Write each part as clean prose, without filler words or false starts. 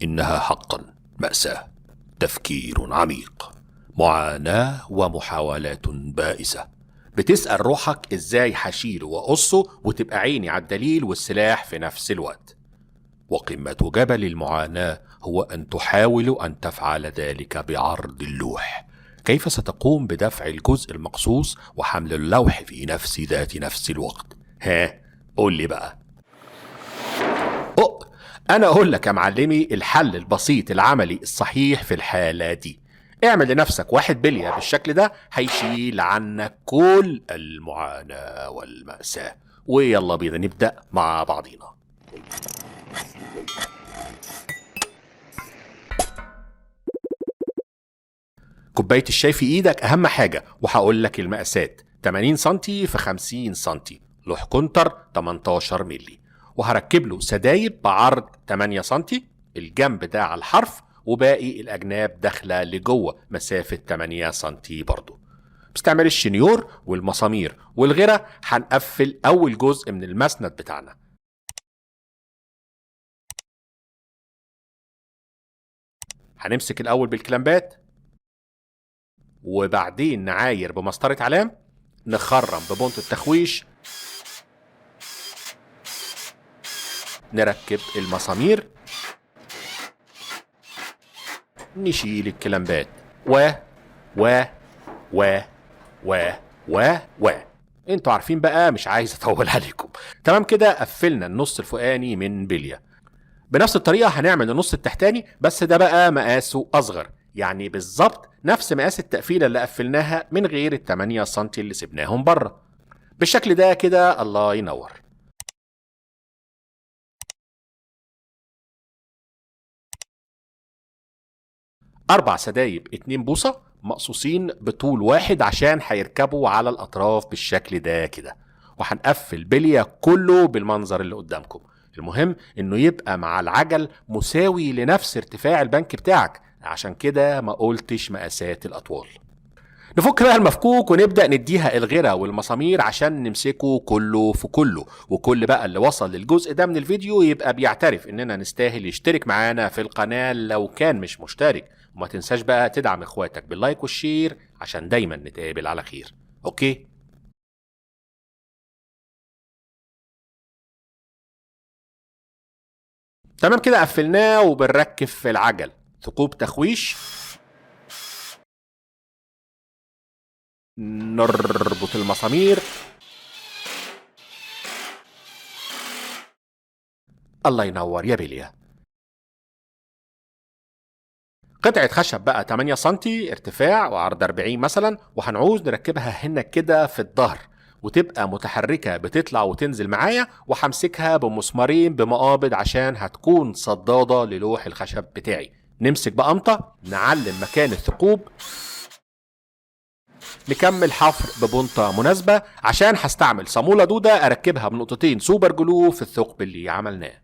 إنها حقا مأساة، تفكير عميق، معاناة ومحاولات بائسة. بتسأل روحك إزاي هشيله وأقصه وتبقى عيني على الدليل والسلاح في نفس الوقت. وقمة جبل المعاناة هو أن تحاول أن تفعل ذلك بعرض اللوح. كيف ستقوم بدفع الجزء المقصوص وحمل اللوح في نفس الوقت؟ ها، قول لي بقى. أنا أقول لك يا معلمي الحل البسيط العملي الصحيح في الحالة دي. اعمل لنفسك واحد بلية بالشكل ده هيشيل عنك كل المعاناة والمأساة. ويلا بينا نبدأ مع بعضينا. كوباية الشاي في ايدك اهم حاجة، وهقول لك المقاسات: 80 سنتي في 50 سنتي، لوح كونتر 18 ملي، وهركب له سدايب بعرض 8 سنتي، الجنب ده على الحرف وباقي الاجناب داخله لجوه مسافه 8 سنتي برضو. باستعمال الشنيور والمسامير والغيره هنقفل اول جزء من المسند بتاعنا. هنمسك الاول بالكلامبات، وبعدين نعاير بمسطره علام، نخرم ببونت التخويش، نركب المسامير، نشيل الكلامبات و و و و و و انتوا عارفين بقى، مش عايز اطول عليكم. تمام كده، قفلنا النص الفوقاني من بلية. بنفس الطريقة هنعمل النص التحتاني، بس ده بقى مقاسه اصغر، يعني بالظبط نفس مقاس التقفيلة اللي قفلناها من غير ال8 سنتي اللي سبناهم بره. بالشكل ده كده، الله ينور. أربع سدايب 2 بوصة مقصوصين بطول واحد عشان هيركبوا على الأطراف بالشكل ده كده، وهنقفل بلية كله بالمنظر اللي قدامكم. المهم إنه يبقى مع العجل مساوي لنفس ارتفاع البنك بتاعك، عشان كده ما قلتش مقاسات الأطوال. نفك بقى المفكوك ونبدأ نديها الغرة والمسامير عشان نمسكه كله في كله. وكل بقى اللي وصل للجزء ده من الفيديو يبقى بيعترف اننا نستاهل يشترك معانا في القناة لو كان مش مشترك. وما تنساش بقى تدعم اخواتك باللايك والشير عشان دايما نتقابل على خير. اوكي؟ تمام كده، قفلناه وبنركب في العجل ثقوب تخويش، نربط المسامير. الله ينور يا بليا. قطعة خشب بقى 8 سنتي ارتفاع وعرض 40 مثلا، وهنعوز نركبها هنا كده في الظهر، وتبقى متحركة بتطلع وتنزل معايا، وهمسكها بمسمارين بمقابض عشان هتكون صدادة للوح الخشب بتاعي. نمسك بقمطة نعلم مكان الثقوب، نكمل حفر ببنطة مناسبة عشان هستعمل صامولة دودة اركبها بنقطتين سوبر جلو في الثقب اللي عملناه.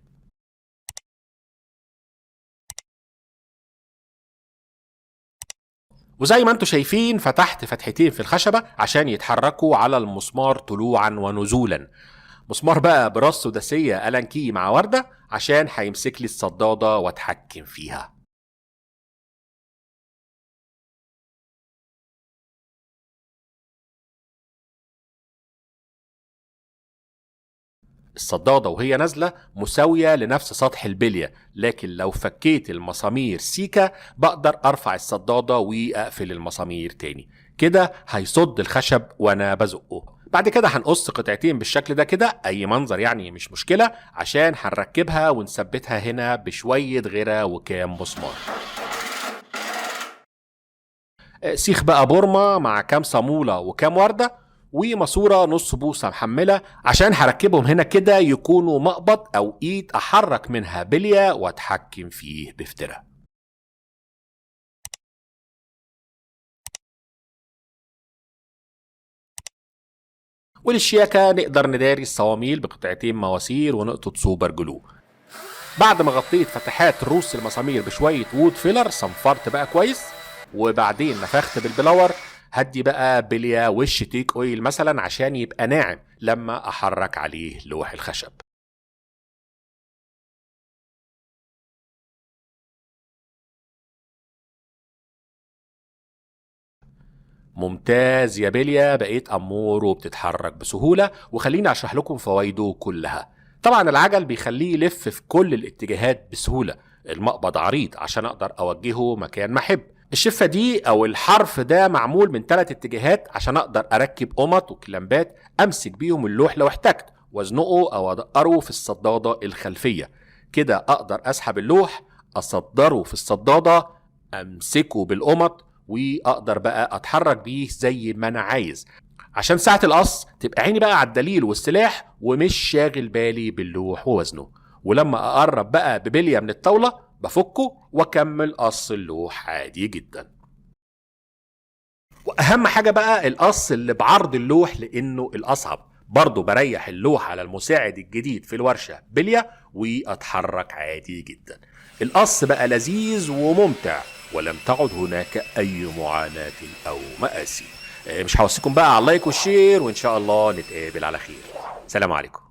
وزي ما انتم شايفين فتحت فتحتين في الخشبة عشان يتحركوا على المسمار طلوعا ونزولا. مسمار بقى براس سداسية ألان كي مع وردة عشان هيمسك لي الصدادة واتحكم فيها. الصدادة وهي نازلة مساوية لنفس سطح البلية، لكن لو فكيت المسامير سيكا بقدر ارفع الصدادة واقفل المسامير تاني، كده هيصد الخشب وانا بزقه. بعد كده هنقص قطعتين بالشكل ده كده، اي منظر يعني مش مشكلة، عشان هنركبها ونثبتها هنا بشوية غيرة وكام مسمار. سيخ بقى بورما مع كام صامولة وكام وردة وماسورة نص بوصة محملة عشان هركبهم هنا كده يكونوا مقبض او ايد احرك منها بلية واتحكم فيه بفترة. وللشياكة نقدر نداري الصواميل بقطعتين مواسير ونقطة سوبر جلو. بعد ما غطيت فتحات رؤوس المسامير بشوية وود فيلر صنفرت بقى كويس، وبعدين نفخت بالبلور. هدي بقى بلية وش تيك اويل مثلا عشان يبقى ناعم لما احرك عليه لوح الخشب. ممتاز يا بليا، بقيت أمور وبتتحرك بسهولة. وخليني أشرح لكم فوائده كلها. طبعا العجل بيخليه يلف في كل الاتجاهات بسهولة. المقبض عريض عشان أقدر أوجهه مكان ما أحب. الشفة دي أو الحرف ده معمول من 3 اتجاهات عشان أقدر أركب قمط وكلامبات أمسك بيهم اللوح لو احتجت، وازنقه أو أدقره في الصدادة الخلفية. كده أقدر أسحب اللوح، أصدره في الصدادة، أمسكه بالقمط، وأقدر بقى أتحرك بيه زي ما أنا عايز. عشان ساعة القص تبقى عيني بقى على الدليل والسلاح ومش شاغل بالي باللوح ووزنه. ولما أقرب بقى ببلية من الطاولة بفكه واكمل قص اللوح عادي جدا. واهم حاجة بقى القص اللي بعرض اللوح لانه الاصعب. برضه بريح اللوح على المساعد الجديد في الورشة بلية واتحرك عادي جدا. القص بقى لذيذ وممتع، ولم تعد هناك اي معاناة او مآسي. مش هوصيكم بقى على اللايك والشير، وان شاء الله نتقابل على خير. سلام عليكم.